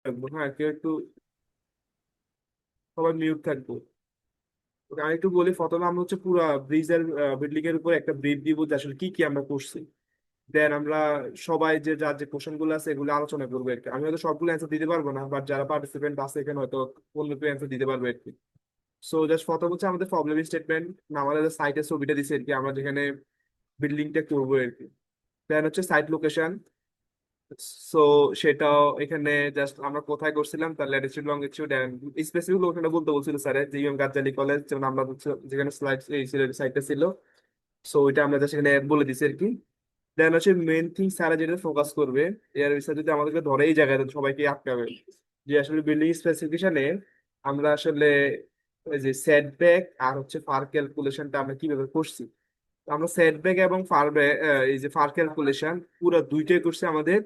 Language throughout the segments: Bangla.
থাকবো, হ্যাঁ কেউ একটু, সবাই মিউট থাকবো। ওকে, আমি একটু বলি, প্রথমে আমরা হচ্ছে পুরো ব্রিজের বিল্ডিং এর উপর একটা ব্রিফ দিব যে আসলে কি কি আমরা করছি। দেন আমরা সবাই যে যার যে কোশ্চেন গুলো আছে এগুলো আলোচনা করবো আর কি। আমি হয়তো সবগুলো অ্যান্সার দিতে পারবো না, বাট যারা পার্টিসিপেন্ট আছে এখানে হয়তো অন্য কেউ অ্যান্সার দিতে পারবে আর কি। সো জাস্ট প্রথম হচ্ছে আমাদের প্রবলেম স্টেটমেন্ট, আমাদের সাইটের ছবিটা দিচ্ছে আর কি, আমরা যেখানে বিল্ডিংটা করবো আর কি। দেন হচ্ছে সাইট লোকেশন। সো সেটাও এখানে জাস্ট আমরা কোথায় করছিলাম তার ল্যাটিটিউড লঙ্গিটিউড এন্ড স্পেসিফিক লোকেশনটা বলতে বলছিল স্যার, জিএম গাজ্জালি কলেজ, যেমন আমরা হচ্ছে যেখানে স্লাইড এই সাইটটা ছিল। সো ওইটা আমরা জাস্ট এখানে বলে দিছি আর কি। দেন হচ্ছে মেন থিং স্যার যেটা ফোকাস করবে, এর বিষয়ে যদি আমাদেরকে ধরে এই জায়গায় সবাইকে আটকাবে, যে আসলে বিল্ডিং স্পেসিফিকেশনে আমরা আসলে ওই যে সেটব্যাক আর হচ্ছে ফার ক্যালকুলেশনটা আমরা কিভাবে করছি। তো আমরা সেটব্যাক এবং ফার, এই যে ফার ক্যালকুলেশন পুরো দুইটাই করছি আমাদের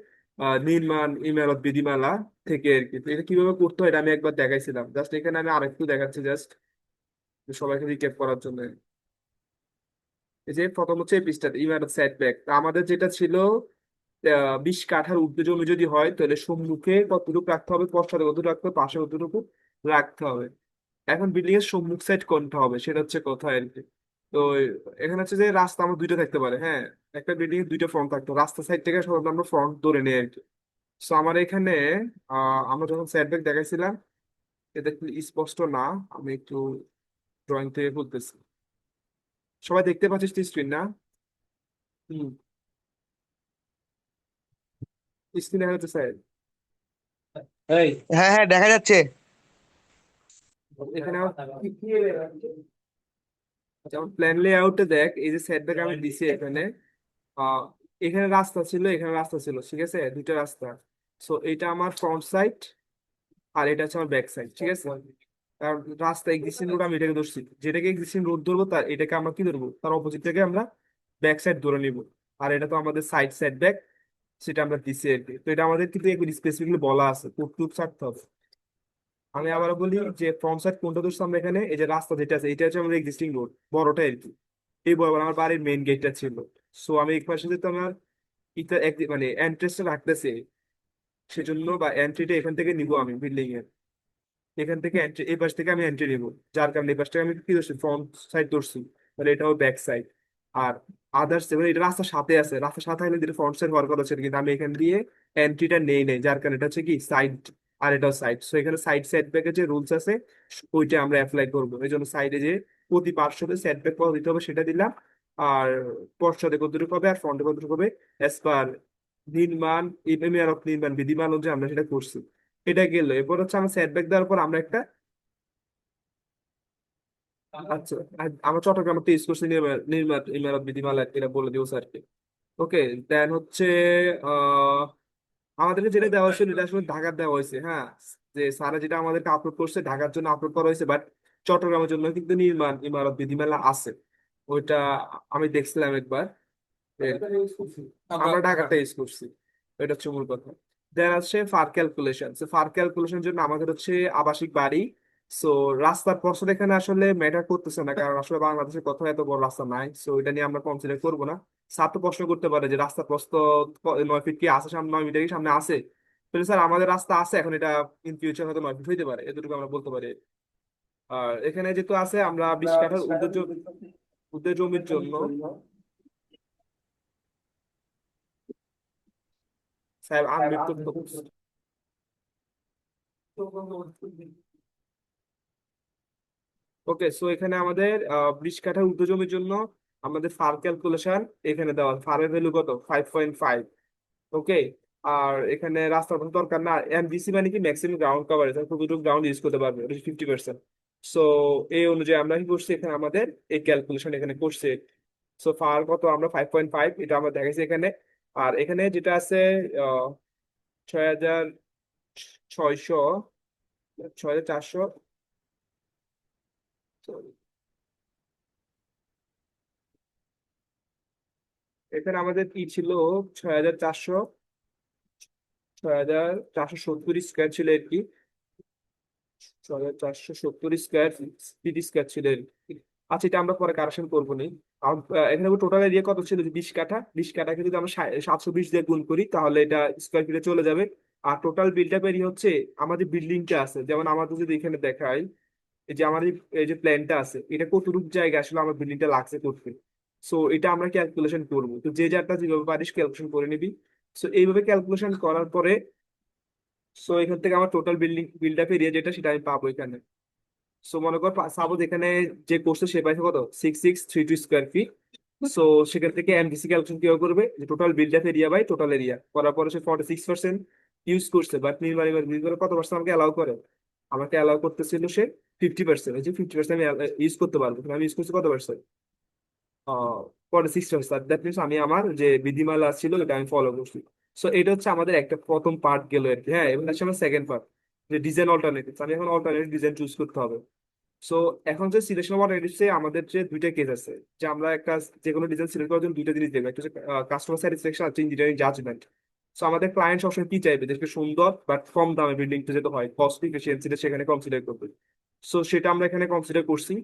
নির্মাণ ইমারত বিধিমালা থেকে আর কি। তো এটা কিভাবে করতে হয় এটা আমি একবার দেখাইছিলাম, জাস্ট এখানে আমি আরেকটু দেখাচ্ছি জাস্ট সবাইকে রিক্যাপ করার জন্য। এই যে প্রথম হচ্ছে পৃষ্ঠা ইমারত সেটব্যাক, আমাদের যেটা ছিল 20 কাঠার ঊর্ধ্বে জমি যদি হয় তাহলে সম্মুখে কতটুকু রাখতে হবে, পশ্চাতে কতটুকু রাখতে হবে, পাশে কতটুকু রাখতে হবে। এখন বিল্ডিং এর সম্মুখ সাইড কোনটা হবে সেটা হচ্ছে কথা আর কি। তো এখানে হচ্ছে যে রাস্তা আমার দুইটা থাকতে পারে, হ্যাঁ একটা বিল্ডিং এর দুইটা ফ্রন্ট থাকতো, রাস্তা সাইড থেকে সাধারণত আমরা ফ্রন্ট ধরে নিই আর কি। তো আমার এখানে আমরা যখন সেটব্যাক দেখাইছিলাম এটা একটু স্পষ্ট না, আমি একটু ড্রয়িং থেকে বলতেছি। সবাই দেখতে পাচ্ছিস স্ক্রিন না? হুম, স্ক্রিন দেখা যাচ্ছে স্যার? এই হ্যাঁ হ্যাঁ দেখা যাচ্ছে। এখানে যেমন প্ল্যান লেআউটে দেখ, এই যে সেটব্যাক আমি দিছি এখানে, আহ এখানে রাস্তা ছিল, এখানে রাস্তা ছিল, ঠিক আছে দুইটা রাস্তা। সো এটা আমার ফ্রন্ট সাইড আর এটা হচ্ছে আমার ব্যাক সাইড, ঠিক আছে। কারণ রাস্তা এক্সিস্টিং রোড আমি এটাকে ধরছি, যেটাকে এক্সিস্টিং রোড ধরবো তার এটাকে আমরা কি ধরবো, তার অপোজিট থেকে আমরা ব্যাক সাইড ধরে নিব। আর এটা তো আমাদের সাইড সাইড ব্যাক, সেটা আমরা দিছি আর কি। তো এটা আমাদের কিন্তু স্পেসিফিকলি বলা আছে, টুক ছাড়তে হবে। আমি আবার বলি যে ফ্রন্ট সাইড কোনটা ধরছি আমরা এখানে, এই যে রাস্তা যেটা আছে এটা হচ্ছে আমাদের এক্সিস্টিং রোড, বড়টা আর কি। এই বরাবর আমার বাড়ির মেইন গেটটা ছিল। সো আমি এক পাশে যেহেতু আমার ইটা মানে এন্ট্রেন্সটা রাখতেছি, সেজন্য বা এন্ট্রিটা এখান থেকে নিব আমি বিল্ডিং এর, এখান থেকে এন্ট্রি এই পাশ থেকে আমি এন্ট্রি নিব। যার কারণে এই পাশ থেকে আমি কি ধরছি, ফ্রন্ট সাইড ধরছি, তাহলে এটা হবে ব্যাক সাইড। আর আদার্স এবার এটা রাস্তার সাথে আছে, রাস্তার সাথে হলে যেটা ফ্রন্ট সাইড হওয়ার কথা ছিল, কিন্তু আমি এখান দিয়ে এন্ট্রিটা নেই, যার কারণে এটা হচ্ছে কি সাইড, আর এটাও সাইড। সো এখানে সাইড সেট ব্যাকের যে রুলস আছে ওইটা আমরা অ্যাপ্লাই করবো। এই জন্য সাইডে যে প্রতি পার্শ্বতে সেট ব্যাক কত দিতে হবে সেটা দিলাম। আর পশ্চাতে কতটুকু হবে আর ফ্রন্টে কতটুকু হবে অ্যাজ পার নির্মাণ ইমারত নির্মাণ বিধিমান অনুযায়ী আমরা সেটা করছি। এটা গেল, এরপর হচ্ছে আমরা সেটব্যাক দেওয়ার পর আমরা একটা, আচ্ছা আর আমরা চট্টগ্রামে ইউজ করছি নির্মাণ ইমারত বিধিমালা, এটা বলে দিও স্যারকে। ওকে, দেন হচ্ছে আহ আমাদেরকে যেটা দেওয়া হয়েছিল এটা আসলে ঢাকার দেওয়া হয়েছে, হ্যাঁ। যে স্যারা যেটা আমাদেরকে আপলোড করছে ঢাকার জন্য আপলোড করা হয়েছে, বাট চট্টগ্রামের জন্য কিন্তু নির্মাণ ইমারত বিধিমালা আছে। ওইটা আমি দেখছিলাম একবার, আমরা ঢাকাটা ইউজ করছি। এটা হচ্ছে মূল কথা। দেন আছে ফার ক্যালকুলেশন, ফার ক্যালকুলেশন জন্য আমাদের হচ্ছে আবাসিক বাড়ি। সো রাস্তার প্রশ্ন এখানে আসলে ম্যাটার করতেছে না, কারণ আসলে বাংলাদেশের কোথাও এত বড় রাস্তা নাই, সো এটা নিয়ে আমরা কনসিডার করবো না। স্যার তো প্রশ্ন করতে পারে যে রাস্তার প্রস্থ 9 ফিট কি আছে, সামনে 9 মিটার কি সামনে আছে। তাহলে স্যার আমাদের রাস্তা আছে এখন, এটা ইন ফিউচার হয়তো 9 ফিট হইতে পারে, এতটুকু আমরা বলতে পারি। আর এখানে যেহেতু আছে আমরা 20 কাঠার উর্ধ্ব জমির জন্য, স্যার আনমিট করতে বলছে। ওকে, সো এখানে আমাদের 20 কাঠার উর্ধ্ব জমির জন্য আমাদের ফার ক্যালকুলেশন এখানে দেওয়া, ফারের ভ্যালু কত 5.5। ওকে, আর এখানে রাস্তার কোনো দরকার না, এমজিসি মানে কি ম্যাক্সিমাম গ্রাউন্ড কভারেজ, কতটুকু গ্রাউন্ড ইউজ করতে পারবে, ওটা 50%। সো এই অনুযায়ী আমরা কি করছি এখানে আমাদের এই ক্যালকুলেশন এখানে করছে। সো ফার কত, আমরা 5.5 এটা আমরা দেখাইছি এখানে। আর এখানে যেটা আছে 6,600, 6,400, এখানে আমাদের কি ছিল, 6,400, 6,470 স্কোয়ার ছিল আর কি। 6,470 স্কোয়ার ফিট স্কোয়ার ছিল আর কি। আচ্ছা এটা আমরা পরে কারেকশন করবো নি। এখানে টোটাল এরিয়া কত ছিল, যে 20 কাঠা, 20 কাঠাকে যদি আমরা 720 দিয়ে গুণ করি তাহলে এটা স্কোয়ার ফিটে চলে যাবে। আর টোটাল বিলটা বেরিয়ে হচ্ছে আমাদের বিল্ডিংটা আছে, যেমন আমাদের যদি এখানে দেখাই, এই যে আমার এই যে প্ল্যানটা আছে, এটা কতটুকু জায়গা আসলে আমার বিল্ডিংটা লাগছে করতে। সো এটা আমরা ক্যালকুলেশন করবো, তো যে যারটা যেভাবে পারিস ক্যালকুলেশন করে নিবি। সো এইভাবে ক্যালকুলেশন করার পরে সো এখান থেকে আমার টোটাল বিলটা পেরিয়ে যেটা সেটা আমি পাবো এখানে। সো মনে কর সাপোজ এখানে যে কোর্সে সে পাইছে কত 6632 স্কোয়ার ফিট। সো সেখান থেকে এমডিসি ক্যালকুলেশন কিভাবে করবে, যে টোটাল বিলটা এরিয়া বাই টোটাল এরিয়া করার পরে সে 46% ইউজ করছে, বাট নির্মাণ নির্মাণ কত পার্সেন্ট আমাকে অ্যালাউ করে, আমাকে অ্যালাউ করতেছিল সে 50%। এই যে 50% আমি ইউজ করতে পারবো, কিন্তু আমি ইউজ করছি কত পার্সেন্ট, 46%। দ্যাট মিনস আমি আমার যে বিধিমালা ছিল ওটা আমি ফলো করছি। সো এটা হচ্ছে আমাদের একটা প্রথম পার্ট গেল আর কি। হ্যাঁ, এবার হচ্ছে আমার সেকেন্ড পার্ট, যে ডিজাইন অল্টারনেটিভ। আমি এখন অল্টারনেটিভ ডিজাইন চুজ করতে হবে। সো এখন যে সিলেকশন অফ অল্টারনেটিভসে আমাদের যে দুইটা কেস আছে, যে আমরা একটা যে কোনো ডিজাইন সিলেক্ট করার জন্য দুইটা জিনিস দেখবো, একটা হচ্ছে কাস্টমার স্যাটিসফ্যাকশন, আছে ইঞ্জিনিয়ারিং জাজমেন্ট। সো আমাদের ক্লায়েন্ট সবসময় কি চাইবে, যে সুন্দর বাট কম দামে বিল্ডিংটা যেতে হয়, কস্ট এফিসিয়েন্সিটা সেখানে কনসিডার করবে। সো সেটা আমরা এখানে কনসিডার করছি।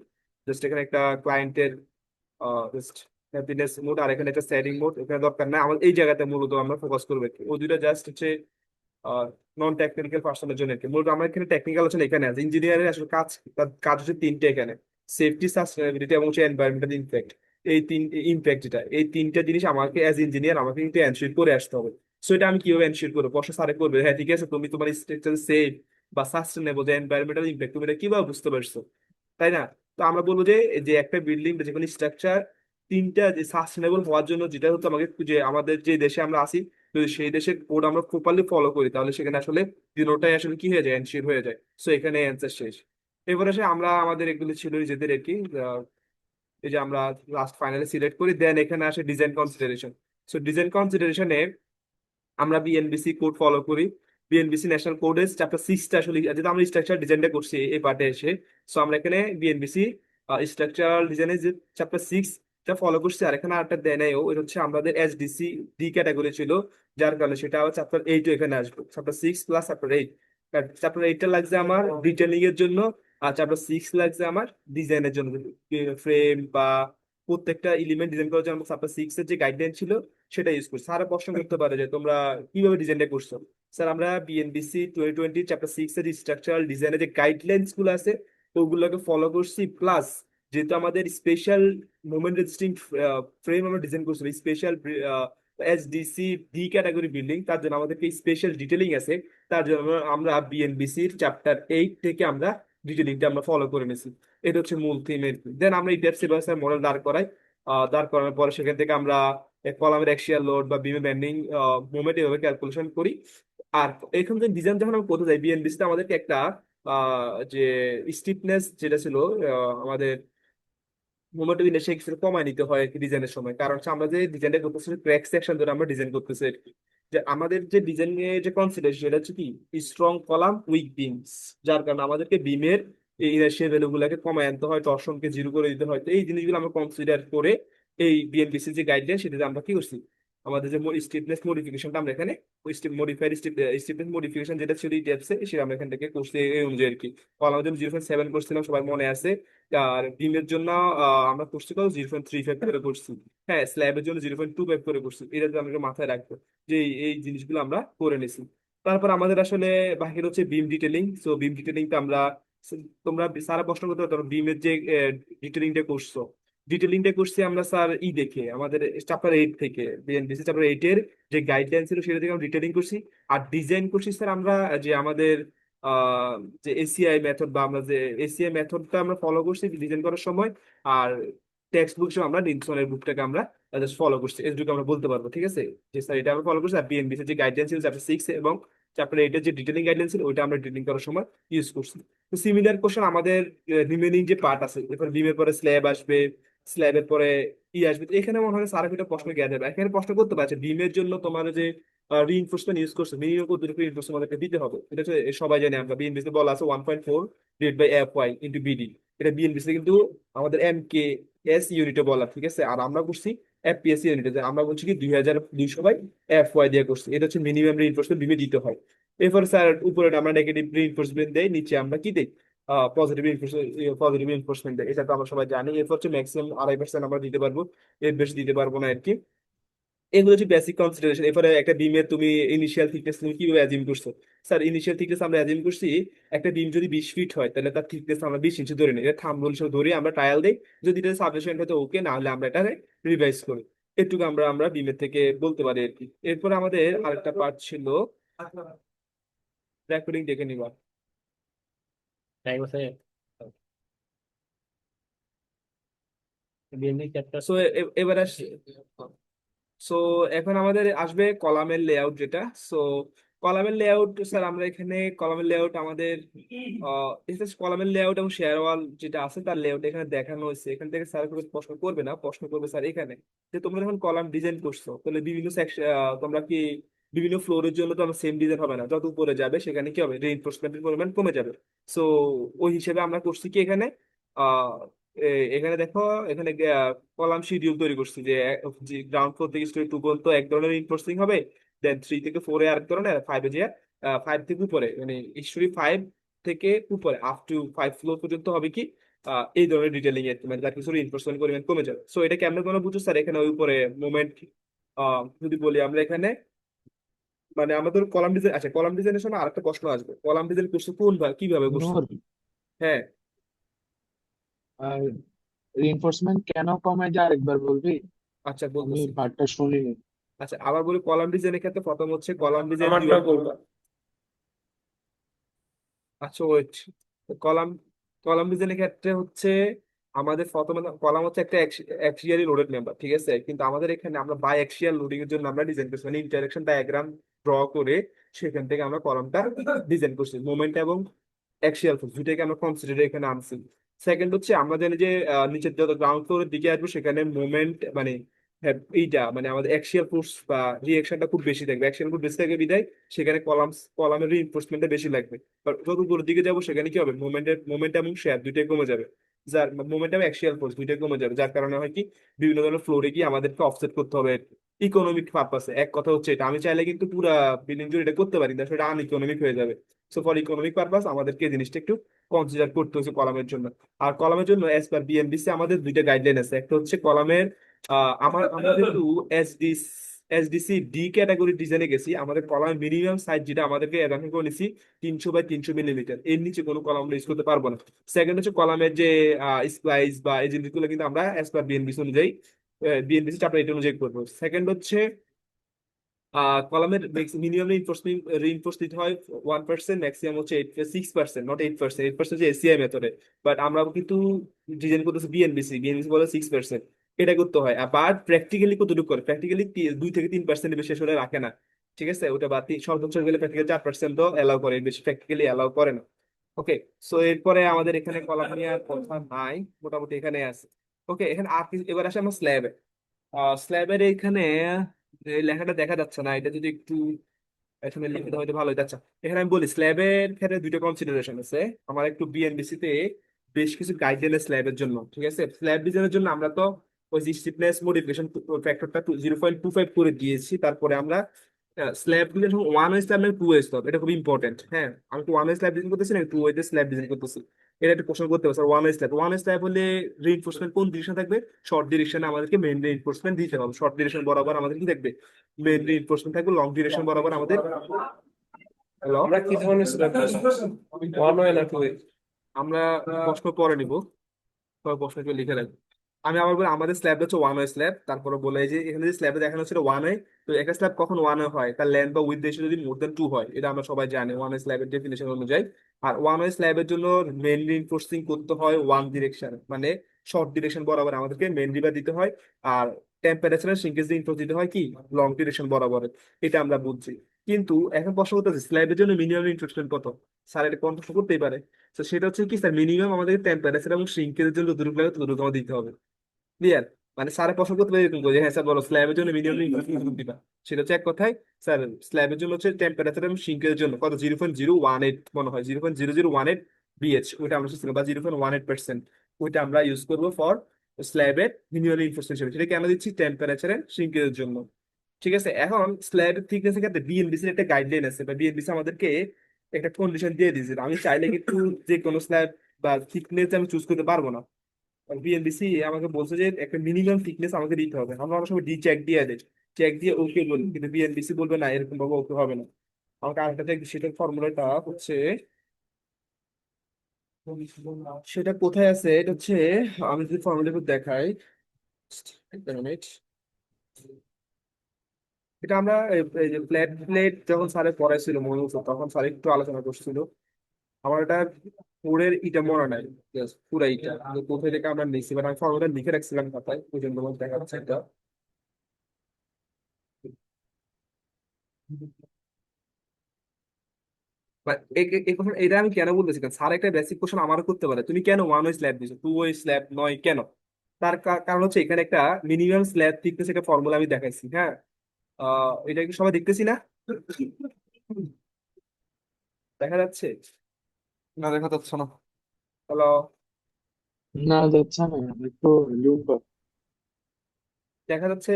জাস্ট এখানে একটা ক্লায়েন্টের জাস্ট হ্যাপিনেস মোড, আর এখানে একটা স্যাডিং মোড এখানে দরকার নাই, আমাদের এই জায়গাতে মূলত আমরা ফোকাস করবো আর কি। ওই দুইটা জাস্ট হচ্ছে নন টেকনিক্যাল পার্সনের জন্য আর কি। মূলত আমার এখানে টেকনিক্যাল হচ্ছে না, এখানে আছে ইঞ্জিনিয়ারের আসলে কাজ, তার কাজ হচ্ছে তিনটে এখানে: সেফটি, সাস্টেনাবিলিটি এবং হচ্ছে এনভায়রনমেন্টাল ইম্প্যাক্ট। এই তিন ইম্প্যাক্ট, যেটা এই তিনটা জিনিস আমাকে অ্যাজ ইঞ্জিনিয়ার আমাকে কিন্তু এনশিওর করে আসতে হবে। সো এটা আমি কিভাবে এনশিওর করবো, প্রশ্ন স্যারে করবে, হ্যাঁ ঠিক আছে তুমি তোমার স্ট্রাকচার সেফ বা সাস্টেনেবল, যে এনভায়রনমেন্টাল ইম্প্যাক্ট তুমি এটা কিভাবে বুঝতে পারছো, তাই না? তো আমরা বলবো যে যে একটা বিল্ডিং যে কোনো স্ট্রাকচার তিনটা যে সাস্টেনেবল হওয়ার জন্য, যেটা হচ্ছে আমাকে যে আমাদের যে দেশে আমরা আছি, যদি সেই দেশের কোড আমরা প্রপারলি ফলো করি তাহলে সেখানে আসলে তিনোটাই আসলে কি হয়ে যায়, এনশিওর হয়ে যায়। সো এখানে অ্যান্সার শেষ। এরপরে আসে আমরা আমাদের এগুলো ছিল নিজেদের আর কি, এই যে আমরা লাস্ট ফাইনালে সিলেক্ট করি, দেন এখানে আসে ডিজাইন কনসিডারেশন। সো ডিজাইন কনসিডারেশনে আমরা বিএনবিসি কোড ফলো করি। বিএনবিসি ন্যাশনাল কোডের চ্যাপ্টার 6টা আসলে, যেহেতু আমরা স্ট্রাকচার ডিজাইনটা করছি এই পার্টে এসে, সো আমরা এখানে বিএনবিসি স্ট্রাকচারাল ডিজাইনের যে চ্যাপ্টার 6টা ফলো করছি। আর এখানে আরেকটা দেয় নাই, এটা হচ্ছে আমাদের এসডিসি ডি ক্যাটাগরি ছিল, যার কারণে সেটা আবার চ্যাপ্টার 8 এখানে আসবে, চ্যাপ্টার 6 প্লাস চ্যাপ্টার 8। চ্যাপ্টার 8টা লাগছে আমার ডিটেলিং এর জন্য, আর চ্যাপ্টার 6 লাগছে আমার ডিজাইনের জন্য, ফ্রেম বা প্রত্যেকটা এলিমেন্ট ডিজাইন করার জন্য চ্যাপ্টার 6 এর যে গাইডলাইন ছিল সেটা ইউজ করছি। স্যার প্রশ্ন করতে পারে যে তোমরা কিভাবে ডিজাইনটা করছো। স্যার আমরা বিএনবিসি 2020 চ্যাপ্টার 6 এর স্ট্রাকচারাল ডিজাইনের যে গাইডলাইন্স গুলো আছে ওগুলোকে ফলো করছি, প্লাস যেহেতু আমাদের স্পেশাল মোমেন্ট রেজিস্টিং ফ্রেম আমরা ডিজাইন করছি, special SDC D category building, তার জন্য আমাদেরকে স্পেশাল ডিটেলিং আছে। তার জন্য আমরা বিএনবিসির চ্যাপ্টার 8 থেকে আমরা ডিটেলিংটা আমরা ফলো করে নিয়েছি। এটা হচ্ছে মূল থিমের। দেন আমরা এই ডেপ সিলেবাসের মডেল দাঁড় করাই। দাঁড় করানোর পরে সেখান থেকে আমরা কলামের অ্যাক্সিয়াল লোড বা বিমে বেন্ডিং মোমেন্ট এভাবে ক্যালকুলেশন করি। আর এখান থেকে ডিজাইন যখন আমরা করতে যাই, বিএনবিসিতে আমাদেরকে একটা যে স্টিফনেস যেটা ছিল আমাদের মোমেন্ট ইন্ডেক্স সেটা কমায় নিতে হয় আর কি ডিজাইনের সময়। কারণ হচ্ছে আমরা যে ডিজাইনটা করতেছি ক্র্যাক সেকশন ধরে আমরা ডিজাইন করতেছি আর কি। যে আমাদের যে ডিজাইন যে কনসিডার সেটা হচ্ছে কি স্ট্রং কলাম উইক বিমস, যার কারণে আমাদেরকে বিমের এই ইনার্শিয়াল ভ্যালু গুলাকে কমায় আনতে হয়, টর্শনকে জিরো করে দিতে হয়। তো এই জিনিসগুলো আমরা কনসিডার করে এই বিএনবিসি যে গাইডলাইন সেটাতে আমরা কি করছি, আমাদের যে স্টিফনেস মডিফিকেশনটা আমরা এখানে ওই মডিফাইড স্টিফনেস মডিফিকেশন যেটা ছিল এই ডেপসে সেটা আমরা এখান থেকে করছি এই অনুযায়ী আর কি। কলামের জন্য 0.7 করছিলাম, সবাই মনে আছে। আর বিমের জন্য আমরা করছি কত 0.35 করে করছি। হ্যাঁ, স্ল্যাবের জন্য 0.25 করে করছি। এটা যদি আমরা মাথায় রাখবো যে এই জিনিসগুলো আমরা করে নিছি। তারপর আমাদের আসলে বাকি হচ্ছে বিম ডিটেলিং। সো বিম ডিটেলিং তো আমরা, তোমরা সারা প্রশ্ন করতে পারো বিমের যে ডিটেলিংটা করছো, ডিটেলিংটা করছি আমরা স্যার দেখে আমাদের চ্যাপ্টার 8 থেকে, বিএনবিসি চ্যাপ্টার 8 এর যে গাইডলাইন ছিল সেটা থেকে আমরা ডিটেলিং করছি। আর ডিজাইন করছি স্যার আমরা যে আমাদের আহ যে এসিআই মেথড বা আমরা যে এসিআই মেথডটা আমরা ফলো করছি ডিজাইন করার সময়। আর টেক্সট বুক হিসেবে আমরা লিনসনের বুকটাকে আমরা জাস্ট ফলো করছি, এটুকু আমরা বলতে পারবো। ঠিক আছে, যে স্যার এটা আমরা ফলো করছি। আর বিএনবিসি যে গাইডলাইন ছিল চ্যাপ্টার 6 এবং চ্যাপ্টার 8 এর যে ডিটেলিং গাইডলাইন ছিল ওইটা আমরা ডিটেলিং করার সময় ইউজ করছি। তো সিমিলার কোশ্চেন আমাদের রিমেনিং যে পার্ট আছে, এরপর বিমের পরে স্ল্যাব আসবে, স্ল্যাবের পরে আসবে। তো এখানে মনে হয় স্যার একটা প্রশ্ন জ্ঞান দেবে, এখানে প্রশ্ন করতে পারছে বিমের জন্য তোমার যে রিইনফোর্সমেন্ট ইউজ করছে, মিনিমাম কতটুকু রিইনফোর্সমেন্ট আমাদেরকে দিতে হবে। এটা হচ্ছে সবাই জানি, আমরা বিএনবিসি বলা আছে 1.4 divide by F Y into BD. এটা বিএনবিসি কিন্তু আমাদের MK এস ইউনিটে বলা, ঠিক আছে। আর আমরা করছি FPS ইউনিটে, আমরা বলছি কি 2200 বাই FY দিয়ে করছি। এটা হচ্ছে মিনিমাম রিইনফোর্সমেন্ট বিমে দিতে হয়। এরপর স্যার উপরে আমরা নেগেটিভ রিইনফোর্সমেন্ট দেই, নিচে আমরা কি দেই পজিটিভ রিইনফোর্সমেন্ট দেয়। এটা তো আমরা সবাই জানি। এরপর হচ্ছে ম্যাক্সিমাম 2.5% আমরা দিতে পারবো, এর বেশি দিতে পারবো না আর কি। এগুলো হচ্ছে বেসিক কনসিডারেশন। এরপরে একটা বিমের তুমি ইনিশিয়াল থিকনেস তুমি কিভাবে অ্যাজিউম করছো? স্যার ইনিশিয়াল থিকনেস আমরা অ্যাজিউম করছি একটা বিম যদি 20 ফিট হয় তাহলে তার থিকনেস আমরা 20 ইঞ্চি ধরে নিই, এটা থাম্ব রুল হিসেবে ধরে আমরা ট্রায়াল দিই। যদি এটা সাবজেকশন হয়তো ওকে, না হলে আমরা এটা রিভাইজ করি। এটুকু আমরা আমরা বিমের থেকে বলতে পারি আর কি। এরপরে আমাদের আরেকটা পার্ট ছিল রেকর্ডিং দেখে নিবা। তাই বলছে বিএনপি চ্যাপ্টার। সো এবার আসি। সো এখন আমাদের আসবে কলামের লেআউট যেটা। সো কলামের লেআউট স্যার আমরা এখানে কলামের লেআউট আমাদের কলামের লেআউট এবং শেয়ার ওয়াল যেটা আছে তার লেআউট এখানে দেখানো হয়েছে। এখান থেকে স্যার কোনো প্রশ্ন করবে না, প্রশ্ন করবে স্যার এখানে যে তোমরা যখন কলাম ডিজাইন করছো তাহলে বিভিন্ন সেকশন তোমরা কি বিভিন্ন ফ্লোরের জন্য তো আমরা সেম ডিজাইন হবে না, যত উপরে যাবে সেখানে কি হবে রিইনফোর্সমেন্টের পরিমাণ কমে যাবে। সো ওই হিসেবে আমরা করছি কি এখানে আহ এখানে দেখো, এখানে কলাম শিডিউল তৈরি করছি যে গ্রাউন্ড ফ্লোর থেকে স্টোরি 2 পর্যন্ত এক ধরনের ইনফোর্সিং হবে, দেন 3 থেকে 4-এ আরেক ধরনের, 5-এ যে 5 থেকে উপরে মানে স্টোরি 5 থেকে উপরে আপ টু 5 ফ্লোর পর্যন্ত হবে কি এই ধরনের ডিটেলিং এর মানে যার কিছু ইনফোর্সমেন্ট পরিমাণ কমে যাবে। সো এটা কেমন কোনো বুঝছো স্যার? এখানে ওই উপরে মোমেন্ট যদি বলি আমরা এখানে মানে আমাদের কলাম ডিজাইন, আচ্ছা কলাম ডিজাইনের সময় আরেকটা প্রশ্ন আসবে, কলাম ডিজাইন করছো কোন কিভাবে করছো? নূর, হ্যাঁ। আর রিইনফোর্সমেন্ট কেন কমে যায় আরেকবার বলবি? আচ্ছা আমি বলতেছি। পার্টটা শুনিনি। আচ্ছা আবার বলি, কলাম ডিজাইনের ক্ষেত্রে প্রথম হচ্ছে কলাম ডিজাইন আমারটা বলবা। আচ্ছা ওয়েট। কলাম কলাম ডিজাইনের ক্ষেত্রে হচ্ছে আমাদের প্রথমে কলাম হচ্ছে একটা অ্যাক্সিয়ালি লোডেড মেম্বার, ঠিক আছে? কিন্তু আমাদের এখানে আমরা বাই অ্যাক্সিয়াল লোডিং এর জন্য আমরা ডিজাইন করছি, মানে ইন্টারেকশন ডায়াগ্রাম ড্র করে সেখান থেকে আমরা কলামটা ডিজাইন করছি। মোমেন্ট এবং অ্যাক্সিয়াল ফোর্স দুইটাকে আমরা কনসিডার এখানে আনছি। সেকেন্ড হচ্ছে আমরা জানি যে নিচের যত গ্রাউন্ড ফ্লোরের দিকে আসবো সেখানে মোমেন্ট মানে হ্যাঁ, এইটা মানে আমাদের অ্যাক্সিয়াল ফোর্স বা রিঅ্যাকশনটা খুব বেশি থাকবে, অ্যাক্সিয়াল ফোর্স বেশি থাকবে বিধায় সেখানে কলামের রিইনফোর্সমেন্টটা বেশি লাগবে। আর যত উপরের দিকে যাবো সেখানে কি হবে, মোমেন্ট এবং শেয়ার দুইটাই কমে যাবে। যার মোমেন্ট এবং অ্যাক্সিয়াল ফোর্স দুইটাই কমে যাবে, যার কারণে হয় কি বিভিন্ন ধরনের ফ্লোরে গিয়ে আমাদেরকে অফসেট করতে হবে ইকোনমিক পারপাসে। এক কথা হচ্ছে এটা আমি চাইলে কিন্তু পুরা বিল্ডিং জুড়ে এটা করতে পারি না, সেটা আনইকোনমিক হয়ে যাবে। সো ফর ইকোনমিক পারপাস আমাদেরকে এই জিনিসটা একটু কনসিডার করতে হচ্ছে কলামের জন্য। আর কলামের জন্য অ্যাজ পার বিএনবিসি আমাদের দুইটা গাইডলাইন আছে। একটা হচ্ছে কলামের আমরা যেহেতু এসডি এসডিসি ডি ক্যাটাগরি ডিজাইনে গেছি, আমাদের কলামের মিনিমাম সাইজ যেটা আমাদেরকে এখন করে নিছি 300 বাই 300 মিলিমিটার, এর নিচে কোনো কলাম আমরা ইউজ করতে পারবো না। সেকেন্ড হচ্ছে কলামের যে স্প্লাইস বা এই জিনিসগুলো কিন্তু আমরা অ্যাজ পার বিএনবিসি অনুযায়ী বিএনবিসি চ্যাপ্টার 8 অনুযায়ী করবো। সেকেন্ড হচ্ছে কলামের মিনিমাম রিইনফোর্স দিতে হয় 1%, ম্যাক্সিমাম হচ্ছে 6%, নট 8%। 8% হচ্ছে এসিআই মেথডে, বাট আমরা কিন্তু ডিজাইন করতেছি বিএনবিসি বলে 6%। এটা করতে হয়। আবার প্র্যাকটিক্যালি কতটুকু করে, প্র্যাকটিক্যালি 2 থেকে 3% বেশি আসলে রাখে না, ঠিক আছে? ওটা বাদ সর্বোচ্চ গেলে প্র্যাকটিক্যাল 4%ও অ্যালাউ করে, এর বেশি প্র্যাকটিক্যালি অ্যালাউ করে না। ওকে। সো এরপরে আমাদের এখানে কলাম নিয়ে আর কথা নাই, মোটামুটি এখানে আছে। ওকে, এখানে আর এবার আসে আমরা স্ল্যাবে। স্ল্যাবের এখানে এই লেখাটা দেখা যাচ্ছে না, এটা যদি একটু এখানে লিখে দেওয়া হয়তো ভালো হতো। আচ্ছা এখানে আমি বলি স্ল্যাবের ক্ষেত্রে দুইটা কনসিডারেশন আছে। আমার একটু বিএনবিসি তে বেশ কিছু গাইডলাইন স্ল্যাবের জন্য, ঠিক আছে? স্ল্যাব ডিজাইনের জন্য আমরা তো ওই স্টিফনেস মডিফিকেশন ফ্যাক্টরটা 0.25 করে দিয়েছি। তারপরে আমরা স্ল্যাব ডিজাইন 1 ওয়ে স্ল্যাব না 2 ওয়ে স্ল্যাব, এটা খুব ইম্পর্টেন্ট। হ্যাঁ, আমি তো 1 ওয়ে স্ল্যাব ডিজাইন করতেছি না 2 ওয়ে স্ল্যাব ডিজাইন করতেছি। এটা একটা কোশ্চেন করতে হবে স্যার। 1 ওয়ে স্ল্যাব হলে রিইনফোর্সমেন্ট কোন ডিরেকশন থাকবে? শর্ট ডিরেকশনে আমাদেরকে মেইন রিইনফোর্সমেন্ট দিতে হবে। শর্ট ডিরেকশন বরাবর আমাদের কি থাকবে? মেইন রিইনফোর্সমেন্ট থাকবে। লং ডিরেকশন বরাবর আমাদের হ্যালো আমরা কি ধরনের স্ল্যাব ওয়ান ওয়ে না টু ওয়ে? আমরা প্রশ্ন পরে নিব, তবে প্রশ্নটা লিখে রাখবো। আমি আবার বলি আমাদের স্ল্যাব হচ্ছে 1 ওয়ে স্ল্যাব। তারপরে বলে যে এখানে যে স্ল্যাবে দেখানো হচ্ছে 1 ওয়ে, তো একটা স্ল্যাব কখন 1 ওয়ে হয়? তার লেন্থ বা উইথ রেশিও যদি মোর দেন 2 হয়, এটা আমরা সবাই জানি 1 ওয়ে স্ল্যাবের ডেফিনেশন অনুযায়ী। আর 1 ওয়ে স্ল্যাবের জন্য মেইন রিইনফোর্সিং করতে হয় ওয়ান ডিরেকশন, মানে শর্ট ডিরেকশন বরাবর আমাদেরকে মেইন রিবার দিতে হয়। আর টেম্পারেচার সিঙ্কেজ রিইনফোর্স দিতে হয় কি লং ডিরেকশন বরাবর। এটা আমরা বুঝছি। কিন্তু এখন প্রশ্ন করতেছে স্ল্যাবের জন্য মিনিমাম রিইনফোর্সমেন্ট কত? স্যার এটা কোন প্রশ্ন করতেই পারে। তো সেটা হচ্ছে কি স্যার, মিনিমাম আমাদের টেম্পারেচার এবং শ্রিঙ্কেজের জন্য যতটুকু লাগে ততটুকু আমাদের দিতে হবে। ক্লিয়ার? মানে স্যারের প্রশ্ন করতে পারে এরকম করে যে, হ্যাঁ স্যার বলো স্ল্যাবের জন্য মিনিমাম রিইনফোর্সমেন্ট দিবা। সেটা হচ্ছে এক কথায় স্যার স্ল্যাবের জন্য হচ্ছে টেম্পারেচার এবং শ্রিঙ্কেজের জন্য কত 0.018 মনে হয় 0.0018 বিএইচ, ওইটা আমরা ছিল বা 0.18%, ওইটা আমরা ইউজ করবো ফর স্ল্যাবের মিনিমাম রিইনফোর্সমেন্ট হিসেবে। সেটা কেন দিচ্ছি? টেম্পারেচার এন্ড শ্রিঙ্কেজের জন্য। ঠিক আছে? এখন স্ল্যাবের থিকনেস এর ক্ষেত্রে বিএনবিসির একটা গাইডলাইন আছে, বা বিএনবিসি আমাদেরকে একটা কন্ডিশন দিয়ে দিয়েছে। আমি চাইলে কিন্তু যে কোনো স্ল্যাব বা থিকনেস আমি চুজ করতে পারবো না। বিএনবিসি আমাকে বলছে যে একটা মিনিমাম থিকনেস আমাকে দিতে হবে। আমরা অনেক সময় ডি চেক দিয়ে দিই, চেক দিয়ে ওকে বলি, কিন্তু বিএনবিসি বলবে না, এরকম ভাবে ওকে হবে না। আমাকে আরেকটা চেক, সেটার ফর্মুলাটা হচ্ছে, সেটা কোথায় আছে, এটা হচ্ছে, আমি যদি ফর্মুলা দেখাই, একটা মিনিট। এটা আমরা এই যে ফ্ল্যাট প্লেট যখন স্যারে পড়াইছিল মনে হচ্ছে, তখন স্যার একটু আলোচনা করছিল। আমার এটা পুরের ইটা মনে নাই, পুরা ইটা কিন্তু কোথায় থেকে আমরা নিচ্ছি, বাট আমি ফর্মুলা লিখে রাখছিলাম খাতায়, ওই জন্য তোমাকে দেখাচ্ছে এটা। But এই question, এটা আমি কেন বলতেছি, কারণ স্যার একটা বেসিক কোশ্চেন আমারও করতে পারে, তুমি কেন ওয়ান ওয়ে স্ল্যাব দিছো, টু ওয়ে স্ল্যাব নয় কেন? তার কারণ হচ্ছে এখানে একটা মিনিমাম স্ল্যাব থিকনেস, একটা ফর্মুলা আমি দেখাইছি, হ্যাঁ। এটা কি সবাই দেখতেছি না? দেখা যাচ্ছে? না, দেখা যাচ্ছে না। হ্যালো? না যাচ্ছে না, একটু জুম কর। দেখা যাচ্ছে?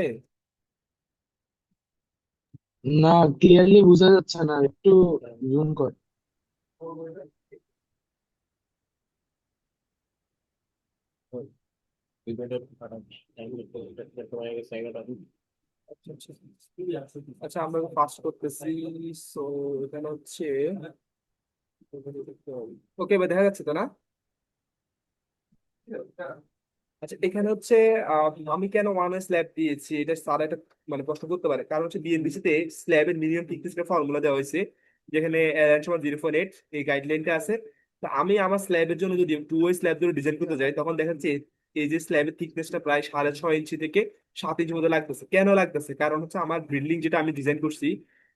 না, ক্লিয়ারলি বোঝা যাচ্ছে না, একটু জুম কর। আচ্ছা আচ্ছা আচ্ছা, আমরা ফাস্ট করতেছি। সো এখানে হচ্ছে, ওকে ভাই, দেখা যাচ্ছে তো না? আচ্ছা, এখানে হচ্ছে আমি কেন ওয়ান ওয়ে স্ল্যাব দিয়েছি, এটা স্যার একটা মানে প্রশ্ন করতে পারে, কারণ হচ্ছে বিএনবিসি তে স্ল্যাবের মিনিমাম থিকনেস ফর্মুলা দেওয়া হয়েছে, যেখানে সমান 0.8 এই গাইডলাইনটা আছে। তো আমি আমার স্ল্যাবের জন্য যদি টু ওয়ে স্ল্যাব ধরে ডিজাইন করতে যাই, তখন দেখা যাচ্ছে এই যে স্ল্যাবের থিকনেসটা প্রায় 6.5 ইঞ্চি থেকে 7 ইঞ্চি মতো লাগতেছে। কেন লাগতেছে? কারণ হচ্ছে আমার বিল্ডিং যেটা আমি ডিজাইন করছি,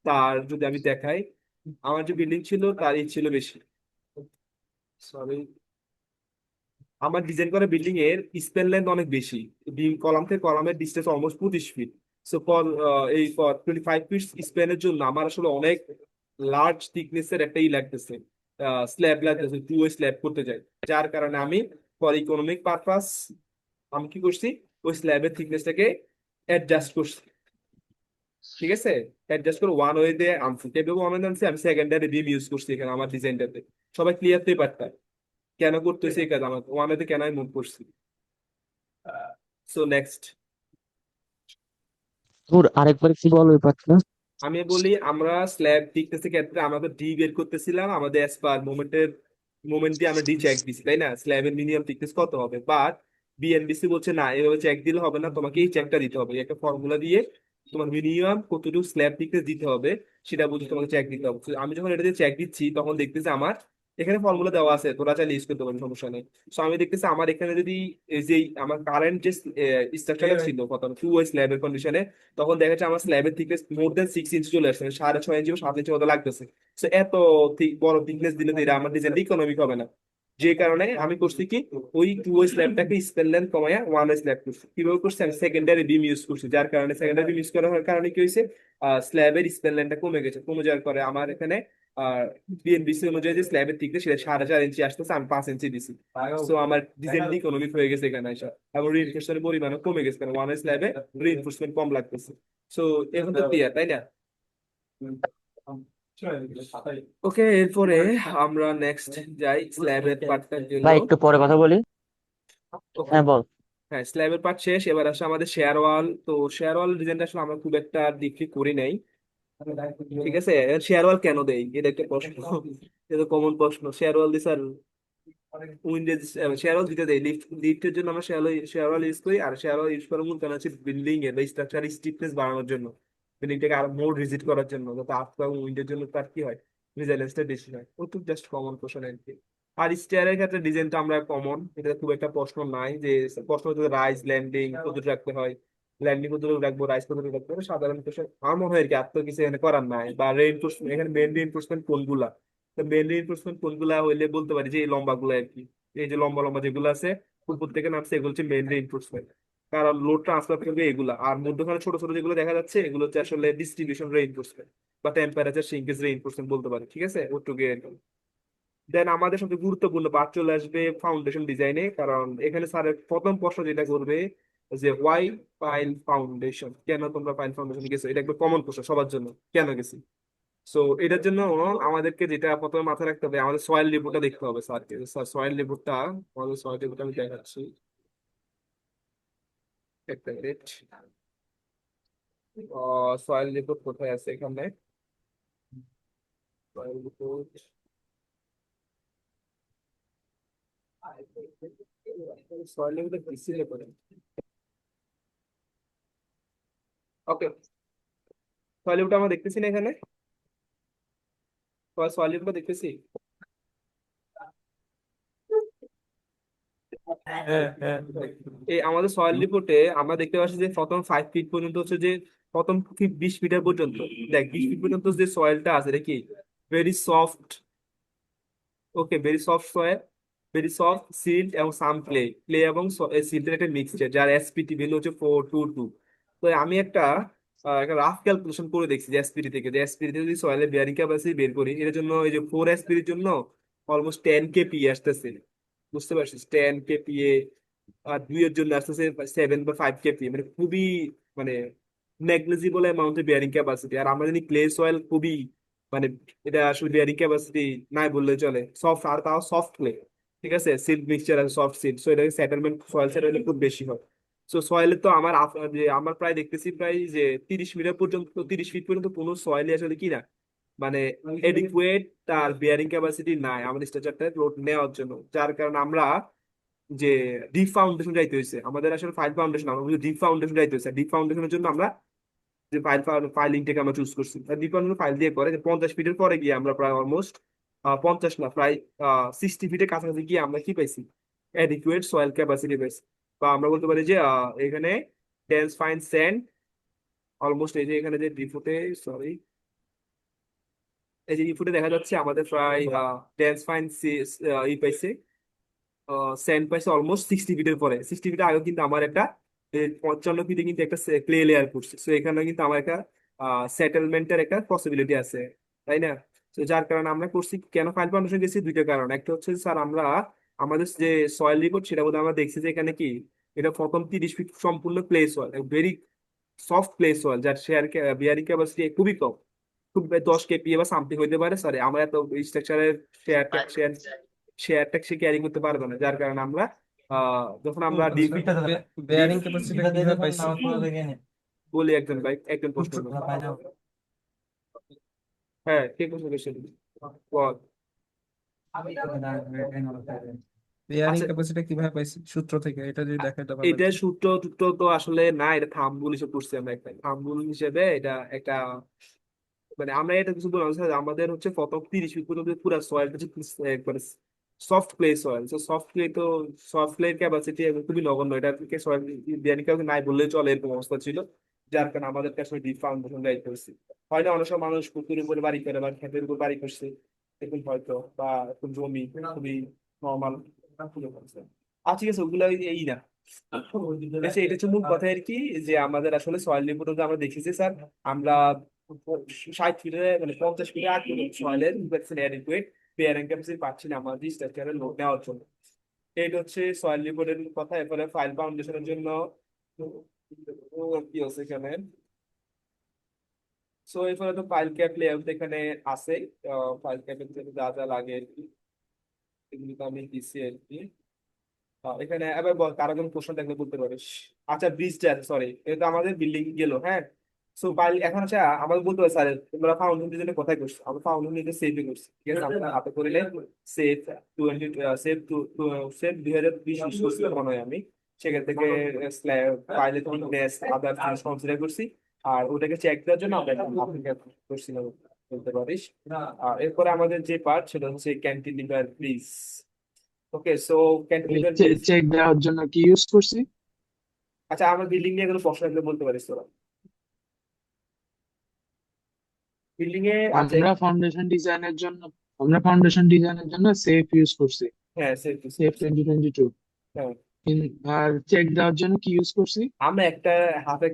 তার যদি আমি দেখাই, আমার যে বিল্ডিং ছিল তার এই ছিল বেশি, সরি, আমার ডিজাইন করা বিল্ডিং এর স্প্যান লেন্থ অনেক বেশি। বিম কলাম থেকে কলামের distance almost 25 feet. So for এই ফর 25 ফিট স্প্যানের জন্য আমার আসলে অনেক লার্জ থিকনেস এর একটা লাগতেছে, স্ল্যাব লাগতেছে, টু ওয়ে স্ল্যাব করতে যাই। যার কারণে আমি ফর ইকোনমিক পারপাস আমি কি করছি, ওই স্ল্যাবের থিকনেসটাকে অ্যাডজাস্ট করছি। ঠিক আছে, অ্যাডজাস্ট করে ওয়ান ওয়ে দিয়ে আনছি, টেবিল ওয়ান ওয়ে আনছি, আমি সেকেন্ডারি বিম ইউজ করছি এখানে আমার ডিজাইনটাতে। সবাই ক্লিয়ার তো পারতাম কেন করতেছি এই কাজ, আমার ওয়ান ওয়ে কেন আমি মুভ করছি। সো নেক্সট, তোর আরেকবার কি বল ওই পার্টটা? আমি বলি, আমরা স্ল্যাব থিকনেসের ক্ষেত্রে আমরা তো ডি বের করতেছিলাম, আমাদের অ্যাজ পার মোমেন্ট দিয়ে আমরা ডি চেক দিছি, তাই না? স্ল্যাবের মিনিমাম থিকনেস কত হবে, বাট বিএনবিসি বলছে না, এভাবে চেক দিলে হবে না, তোমাকে এই চেকটা দিতে হবে, একটা ফর্মুলা দিয়ে তোমার মিনিমাম কতটুকু স্ল্যাব থিকনেস দিতে হবে সেটা বুঝে তোমাকে চেক দিতে হবে। So, আমি যখন এটা দিয়ে চেক দিচ্ছি, তখন দেখতেছি আমার এখানে ফর্মুলা দেওয়া আছে, তোরা চাইলে ইউজ করতে পারবি, সমস্যা নেই। সো আমি দেখতেছি আমার এখানে যদি এই যে আমার কারেন্ট যে স্ট্রাকচারটা ছিল প্রথম টু ওয়ে স্ল্যাবের কন্ডিশনে, তখন দেখা যাচ্ছে আমার স্ল্যাবের থিকনেস মোর দেন 6 ইঞ্চি চলে আসছে, 6.5 ইঞ্চি বা 7 ইঞ্চি মতো লাগতেছে। তো এত বড় থিকনেস দিলে তো এটা আমার ডিজাইনটা ইকোনমিক হবে না। যে কারণে আমি করছি কি, ওই টু ওয়ে স্ল্যাবটাকে স্প্যান লেন্থ কমায়া ওয়ান ওয়ে স্ল্যাব করছি। কিভাবে করছি, আমি সেকেন্ডারি বিম ইউজ করছি, যার কারণে সেকেন্ডারি বিম ইউজ করার কারণে কি হয়েছে, স্ল্যাবের স্প্যান লেন্থটা কমে গেছে। কমে যাওয়ার পরে আমার এখানে বিএনবিসি অনুযায়ী যে স্ল্যাবের থিকনেস সেটা 4.5 ইঞ্চি আসতেছে, আমি 5 ইঞ্চি দিছি। তো আমার ডিজাইন ইকোনমিক হয়ে গেছে এখানে এসে, এবং রিইনফোর্সমেন্টের পরিমাণও কমে গেছে, কারণ ওয়ান ওয়ে স্ল্যাবে রিইনফোর্সমেন্ট কম লাগতেছে। সো এখন তো ক্লিয়ার, তাই না? ওকে, এরপরে আমরা নেক্সট যাই স্ল্যাবের পার্টটার জন্য। ভাই একটু পরে কথা বলি। ওকে, হ্যাঁ বল। হ্যাঁ, স্ল্যাবের পার্ট শেষ, এবার আসে আমাদের শেয়ার ওয়াল। তো শেয়ার ওয়াল ডিজাইনটা আসলে আমরা খুব একটা ডিপলি করি নাই। ঠিক আছে, শেয়ার ওয়াল কেন দেই, এটা একটা প্রশ্ন, এটা কমন প্রশ্ন। শেয়ার ওয়াল দিস আর উইন্ডোজ, শেয়ার ওয়াল দিতে দেই লিফটের জন্য, আমরা শেয়ার ওয়াল ইউজ করি। আর শেয়ার ওয়াল ইউজ করার মূল কারণ হচ্ছে বিল্ডিং এর বা স্ট্রাকচার স্টিফনেস বাড়ানোর জন্য, বিল্ডিংটাকে আরো মোর রিজিড করার জন্য, যাতে আর্থ এবং উইন্ডের জন্য তার কি হয়, রেজিলেন্সটা বেশি হয়। ও তো জাস্ট কমন কোশ্চেন আর কি। আর স্টেয়ারের ক্ষেত্রে ডিজাইনটা আমরা কমন, এটা খুব একটা প্রশ্ন নাই যে, প্রশ্ন হচ্ছে রাইজ ল্যান্ডিং কতটুকু রাখতে হয়, ল্যান্ডিং কতটুকু রাখবো, রাইজ কতটুকু রাখবো, এটা সাধারণ কোশ্চেন। আমার মনে হয় আর কি, আর তো কিছু এখানে করার নাই। বা রেইনফোর্সমেন্ট, এখানে মেন রেইনফোর্সমেন্ট কোনগুলা, তো মেন রেইনফোর্সমেন্ট কোনগুলা হইলে বলতে পারি যে এই লম্বা গুলো আর কি, এই যে লম্বা লম্বা যেগুলো আছে উপর থেকে নামছে, এগুলো হচ্ছে মেন রেইনফোর্সমেন্ট, কারণ লোড ট্রান্সফার করবে এগুলা। আর মধ্যখানে ছোট ছোট যেগুলো দেখা যাচ্ছে, এগুলো হচ্ছে আসলে ডিস্ট্রিবিউশন রেইনফোর্সমেন্ট বা টেম্পারেচার সিঙ্কেজ রেইনফোর্সমেন্ট বলতে পারি। ঠিক আছে, ওটুকু। দেন আমাদের সবচেয়ে গুরুত্বপূর্ণ পার্ট চলে আসবে ফাউন্ডেশন ডিজাইনে, কারণ এখানে স্যারের প্রথম প্রশ্ন যেটা করবে যে হোয়াই পাইল ফাউন্ডেশন, কেন তোমরা পাইল ফাউন্ডেশন গেছো, এটা একটা কমন প্রশ্ন সবার জন্য, কেন গেছি। সো এটার জন্য আমাদেরকে যেটা প্রথমে মাথায় রাখতে হবে, আমাদের সয়েল রিপোর্টটা দেখতে হবে স্যারকে। স্যার সয়েল রিপোর্টটা, আমাদের সয়েল রিপোর্টটা আমি দেখাচ্ছি, একটা মিনিট। সয়েল রিপোর্ট কোথায় আছে এখানে? সয়েল রিপোর্ট, সয়েল রিপোর্ট দিছিলে করে। ওকে, সয়েল রিপোর্ট আমরা দেখতেছি না এখানে, সয়েল রিপোর্ট দেখতেছি। হ্যাঁ হ্যাঁ এই আমাদের সয়েল রিপোর্টে আমরা দেখতে পাচ্ছি যে প্রথম 5 ফিট পর্যন্ত হচ্ছে যে প্রথম 20 মিটার পর্যন্ত, দেখ 20 ফিট পর্যন্ত যে সয়েলটা আছে এটা কি very soft. Okay, very soft soil, very soft silt এবং সাম ক্লে, ক্লে এবং সিল্টের একটা মিক্সচার যার এসপিটি ভ্যালু হচ্ছে 422। তো আমি একটা রাফ ক্যালকুলেশন করে দেখছি যে এসপিটি থেকে, যে এসপিটি থেকে যদি সয়েলের বিয়ারিং ক্যাপাসিটি বের করি, এর জন্য এই যে 4 এসপিটির জন্য অলমোস্ট 10 kPa আসতেছে, বুঝতে পারছিস? 10 kPa। আর দুইয়ের জন্য আসতেছে 7 বা 5 kPa, মানে খুবই মানে নেগলিজিবল অ্যামাউন্টের বিয়ারিং ক্যাপাসিটি। আর আমরা জানি ক্লে সয়েল খুবই মানে এটা আসলে বিয়ারিং ক্যাপাসিটি নাই বললে চলে, সফট, আর তাও সফট ক্লে। ঠিক আছে, সিল্ট মিক্সচার আর সফট সিল্ট, সো এটা সেটেলমেন্ট সয়েল সেটেলমেন্ট খুব বেশি হয়। সো সয়েলে তো যে আমার প্রায় দেখতেছি প্রায় যে 30 মিটার পর্যন্ত, 30 ফিট পর্যন্ত কোনো সয়েলে আসলে কি না মানে এডিকুয়েট তার বিয়ারিং ক্যাপাসিটি নাই আমাদের স্ট্রাকচারটা লোড নেওয়ার জন্য। যার কারণে আমরা যে ডিপ ফাউন্ডেশন যাইতে হয়েছে আমাদের, আসলে ফাইল ফাউন্ডেশন, আমরা ডিপ ফাউন্ডেশন যাইতে হয়েছে। ডিপ ফাউন্ডেশনের জন্য আমরা যে ফাইলিংটাকে আমরা চুজ করছি, ডিপ ফাউন্ডেশন ফাইল দিয়ে করে যে 50 ফিটের পরে গিয়ে আমরা প্রায় অলমোস্ট 50 না প্রায় 60 ফিটের কাছাকাছি গিয়ে আমরা কি পাইছি, অ্যাডিকুয়েট সয়েল ক্যাপাসিটি পাইছি। বা আমরা বলতে পারি যে এখানে ডেন্স ফাইন স্যান্ড অলমোস্ট, এই যে এখানে যে ডিফুটে, সরি, এই যে ডিফুটে দেখা যাচ্ছে আমাদের প্রায় ডেন্স ফাইন ই পাইছে, স্যান্ড পাইছে অলমোস্ট 60 ফিটের পরে। 60 ফিটের আগে কিন্তু আমার একটা 55 ফিটে কিন্তু একটা ক্লে লেয়ার করছে, সো এখানে কিন্তু আমার একটা সেটেলমেন্টের একটা পসিবিলিটি আছে, তাই না? তো যার কারণে আমরা করছি কেন ফাইল ফাউন্ডেশন গেছি, দুইটা কারণ। একটা হচ্ছে স্যার আমরা আমাদের যে সয়েল রিপোর্ট সেটা বোধহয় আমরা দেখছি যে এখানে কি এটা প্রথম 30 ফিট সম্পূর্ণ clay soil, very soft clay soil, যার শেয়ার বিয়ারিং ক্যাপাসিটি খুবই কম, খুব 10 kPa বা সামথিং হইতে পারে। সরি, আমরা এত স্ট্রাকচারের শেয়ার শেয়ারটা সে ক্যারি করতে পারবে না। যার কারণে আমরা যখন আমরা ডিপ ডিপ বেয়ারিং ক্যাপাসিটি কিভাবে পাইছি? বলি, একজন ভাই একজন প্রশ্ন করবে। হ্যাঁ, কে প্রশ্ন করছেন? বল। বেয়ারিং আচ্ছা, ক্যাপাসিটি কিভাবে পাইছি সূত্র থেকে, এটা যদি দেখাইতে এটা পারতেন। সূত্র টুত্র তো আসলে না, এটা থাম্বনেল হিসেবে করছি আমরা, একটা থাম্বনেল হিসেবে এটা একটা মানে আমরা এটা কিছু বললাম স্যার, আমাদের হচ্ছে প্রথম 30 ফিট পর্যন্ত পুরো সয়েলটা হচ্ছে একবারে সফট ক্লে সয়েল। তো সফট ক্লে তো সফট ক্লে ক্যাপাসিটি খুবই নগণ্য, এটা থেকে সয়েল বিয়ারিং কাউকে নাই বললেই চলে, এরকম অবস্থা ছিল। যার কারণে আমাদের কাছে ডিপ ফাউন্ডেশন গাইড করছি। হয় না, অনেক সময় মানুষ পুকুরের উপরে বাড়ি করে বা ক্ষেতের উপর বাড়ি করছে এরকম হয়তো, বা একটু জমি খুবই নর্মাল। আচ্ছা, ঠিক আছে, ওগুলো এই না। আচ্ছা, এটা হচ্ছে মূল কথা আর কি, যে আমাদের আসলে সয়েল রিপোর্টে আমরা দেখেছি স্যার, আমরা 60 ফিটে মানে 50 ফিটে আগে সয়েলের অ্যাডিকুয়েট বিয়ারিং ক্যাপাসিটি পাচ্ছি না আমাদের স্ট্রাকচারের লোড নেওয়ার জন্য। এটা হচ্ছে সয়েল রিপোর্টের কথা। এরপরে ফাইল ফাউন্ডেশনের জন্য কি আছে এখানে, সো এরপরে তো ফাইল ক্যাপ লেআউট এখানে আছে। ফাইল ক্যাপের জন্য যা যা লাগে আর কি, এগুলো তো আমি দিচ্ছি আর কি। এখানে এবার বল, কারো কোনো প্রশ্ন থাকলে বলতে পারিস। আচ্ছা, ব্রিজটা, সরি, এটা আমাদের বিল্ডিং গেল, হ্যাঁ। সো ফাইল এখন হচ্ছে আমাদের বলতে হবে স্যার তোমরা ফাউন্ডেশন জন্য কোথায় করছো, আমরা ফাউন্ডেশন নিতে সেভে করছি, ঠিক আছে? আমরা হাতে করিলে সেভ 20, সেভ 2020 ইউজ করছি মনে হয় আমি। সেখান থেকে ফাইলে থিকনেস আদার কনসিডার করছি, আর ওটাকে চেক দেওয়ার জন্য আমরা একটা অ্যাপ্লিকেশন করছিলাম, বলতে পারিস। আর এরপরে আমাদের যে পার্ট সেটা হচ্ছে ক্যান্টিলিভার ব্রিজ। ওকে, সো ক্যান্টিলিভার ব্রিজ। চেক দেওয়ার জন্য কি ইউজ করছি? আচ্ছা, আমার বিল্ডিং নিয়ে কোনো প্রশ্ন থাকলে বলতে পারিস তোরা, বিল্ডিং এ আছে। আমরা ফাউন্ডেশন ডিজাইনের জন্য আমরা ফাউন্ডেশন ডিজাইনের জন্য সেফ ইউজ করছি, হ্যাঁ, সেভ সেফ 2022। হ্যাঁ, আর চেক দেওয়ার জন্য কি ইউজ করছি? আমরা একটা হাফের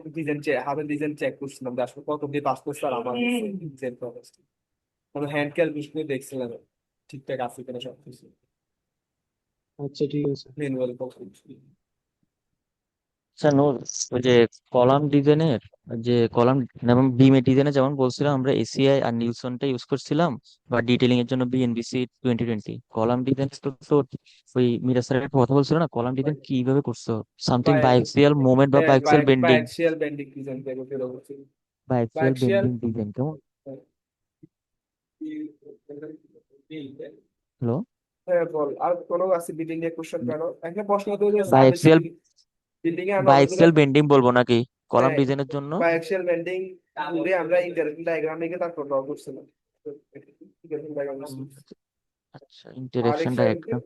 ডিজাইন চেক করছিলাম যে আসলে কত দিয়ে পাস করছে, আর আমার ডিজাইন প্রসেস আমরা হ্যান্ড ক্যালকুলেশন দেখছিলাম ঠিকঠাক আছে কিনা সবকিছু, আচ্ছা, ঠিক আছে। ম্যানুয়াল। আচ্ছা নূর, ওই যে কলাম ডিজাইনের, যে কলাম এবং বিমের ডিজাইনে যেমন বলছিলাম আমরা এসিআই আর নিউসনটা ইউজ করছিলাম, বা ডিটেলিং এর জন্য বিএনবিসি 2020। কলাম ডিজাইন তো তো ওই মিরা স্যারের একটা কথা বলছিল না, কলাম ডিজাইন কিভাবে করছো, সামথিং বাই বাইক্সিয়াল মুভমেন্ট বা বাইক্সিয়াল বেন্ডিং, বাইক্সিয়াল বেন্ডিং ডিজাইন থেকে ফেরত হচ্ছে বাইক্সিয়াল বাইক্সিয়াল। বেন্ডিং ডিজাইন কেমন? হ্যালো? হ্যাঁ বল, আর কোনো আছে বিল্ডিং এর কোশ্চেন কারো একটা প্রশ্ন তো যে সার্ভিস বাইক্সিয়াল বিল্ডিং এ আমরা অনেকগুলো। বাইক্সিয়াল বেন্ডিং বলবো নাকি কলাম হ্যাঁ, ডিজাইনের জন্য? বাইঅ্যাক্সিয়াল বেন্ডিং করে আমরা ইন্টারেক্টিভ ডায়াগ্রাম লিখে তারপর ড্র করছিলাম। diagram উম, করছিলাম। আচ্ছা, আর ইন্টারেকশন এখানে ডায়াগ্রাম।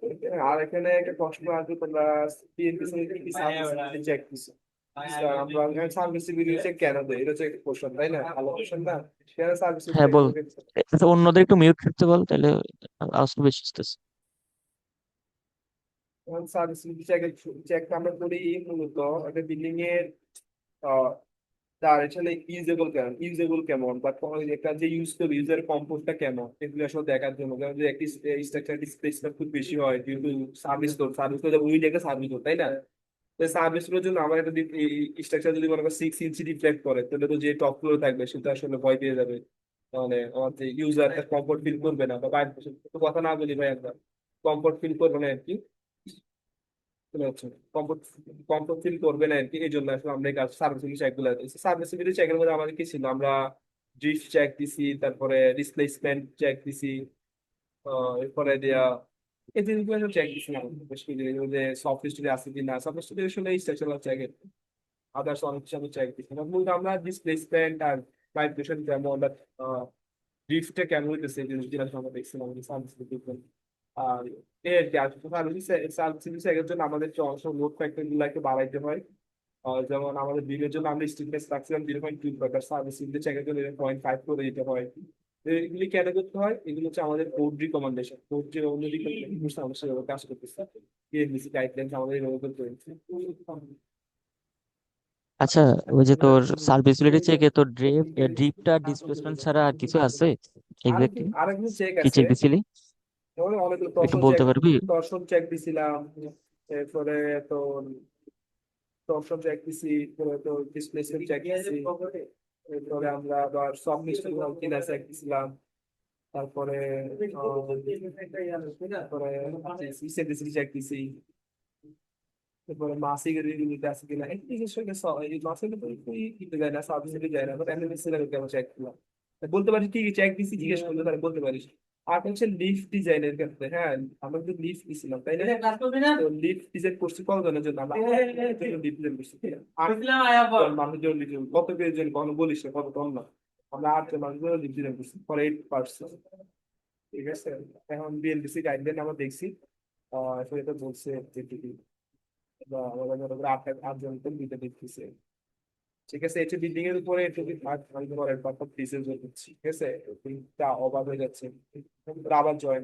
আর এখানে একটা প্রশ্ন আছে, তোমরা পিএনপিসি কি সার্ভিস চেক দিছো? আমরা সার্ভিসিবিলিটি চেক কেন দেয়, এটা হচ্ছে একটা কোশ্চেন, তাই না? ভালো কোশ্চেন না? কেন সার্ভিসিবিলিটি হ্যাঁ বল। চেক? আচ্ছা, অন্যদের একটু মিউট করতে বল, তাহলে আওয়াজটা বেশি আসতেছে। সার্ভিসিবিলিটি চেকটা আমরা করি মূলত একটা বিল্ডিং এর আহ, তার আসলে ইউজেবল কেমন বা একটা যে ইউজ করবে ইউজার কম্পোর্টটা কেমন, এগুলো আসলে দেখার জন্য। কারণ যদি একটি স্ট্রাকচার ডিসপ্লেসমেন্ট খুব বেশি হয় যেহেতু সার্ভিস তো উইন্ড একটা সার্ভিস তাই না? তো সার্ভিস গুলোর জন্য আমার একটা স্ট্রাকচার যদি মনে করো 6 ইঞ্চি রিফ্লেক্ট করে, তাহলে তো যে টপ ফ্লোরে থাকবে সে তো আসলে ভয় পেয়ে যাবে। মানে আমার যে ইউজার কমফোর্ট ফিল করবে না, বা বাইরে বসে তো কথা না বলি ভাই, আমরা কমফোর্ট ফিল করবে না আর কি। বুঝতে পারছো? কমফোর্ট কমফোর্ট ফিল করবে না আর কি, এই জন্য আসলে আমরা এই কাজ সার্ভিসিবিলিটি চেক গুলো দিচ্ছি। সার্ভিসিবিলিটি চেকের মধ্যে আমাদের কি ছিল, আমরা ড্রিফট চেক দিছি, তারপরে ডিসপ্লেসমেন্ট চেক দিছি, এরপরে দেয়া এই জিনিসগুলো সব চেক দিছি না। বেশ কিছু জিনিস যে সফট স্টোরি আছে কিনা, সফট স্টোরি আসলে স্ট্রাকচারাল চেক, আদার্স অনেক কিছু আমি চেক দিছি না। মূলত আমরা ডিসপ্লেসমেন্ট আর ভাইব্রেশন কেমন বা ড্রিফটটা কেমন হইতেছে এই জিনিসগুলো আসলে আমরা দেখছিলাম সার্ভিসিবিলিটি। আর এর কি আর সার্ভিস এর জন্য আমাদের যে অংশ লোড ফ্যাক্টর গুলো একটু বাড়াইতে হয়। যেমন আমাদের বিলের জন্য আমরা স্টিফনেস রাখছিলাম 0.2, সার্ভিস চেকের জন্য 0.5 করে দিতে হয়। তো এগুলি কেন করতে হয়, এগুলো হচ্ছে আমাদের কোড রিকমেন্ডেশন, কোড যে অন্য রিকমেন্ডেশন আমরা সেভাবে কাজ করতেছি। পিএনবিসি গাইডলাইন্স আমাদের এভাবে করতে হয়েছে। আচ্ছা, ওই যে তোর সার্ভিসিবিলিটি চেকে তোর ড্রিপটা ডিসপ্লেসমেন্ট ছাড়া আর কিছু আছে এক্স্যাক্টলি? আরেকগুলো চেক কি আছে, চেক দিছিলি? যেমন অনেকগুলো একটু বলতে পারবি? টর্শন চেক দিছিলাম, এরপরে তো টর্শন চেক দিছি, এরপরে তো ডিসপ্লেসমেন্ট চেক দিছি, এরপরে আমরা আবার সব মিস্টেক কিনা চেক দিছিলাম, তারপরে রিসেন্টলি চেক দিছি, তারপরে মাসিক রিভিউতে আছে কিনা এই জিনিসটাকে এই মাসিক কিন্তু যায় না, সাবজেক্টে যায় না, বাট এমএমএস এর কেমন চেক করলাম বলতে পারিস কি চেক দিছি, জিজ্ঞেস করতে পারে বলতে পারিস। আর হচ্ছে লিফট ডিজাইনের ক্ষেত্রে, হ্যাঁ আমরা কিন্তু লিফট দিছিলাম তাই না? তো লিফট ডিজাইন করছি কতজনের জন্য, আমরা লিফট ডিজাইন করছি 8 মানুষজন লিফট, কত পেজের জন্য কখনো বলিস না, কত টন না, আমরা 8 জন মানুষ লিফট ডিজাইন করছি ফর 8 পার্সন। ঠিক আছে, এখন বিএনবিসি গাইডলাইন আমরা দেখছি, সেটা বলছে যে বা আমাদের মনে করো 8 জন তো দুইটা দেখতেছে। ঠিক আছে, এটা বিল্ডিং এর উপরে একটু ভাগ করে পারফেক্ট ডিসেল হচ্ছে, ঠিক আছে, বিল্ডিংটা অবাধ হয়ে যাচ্ছে, তারপরে আবার জয়েন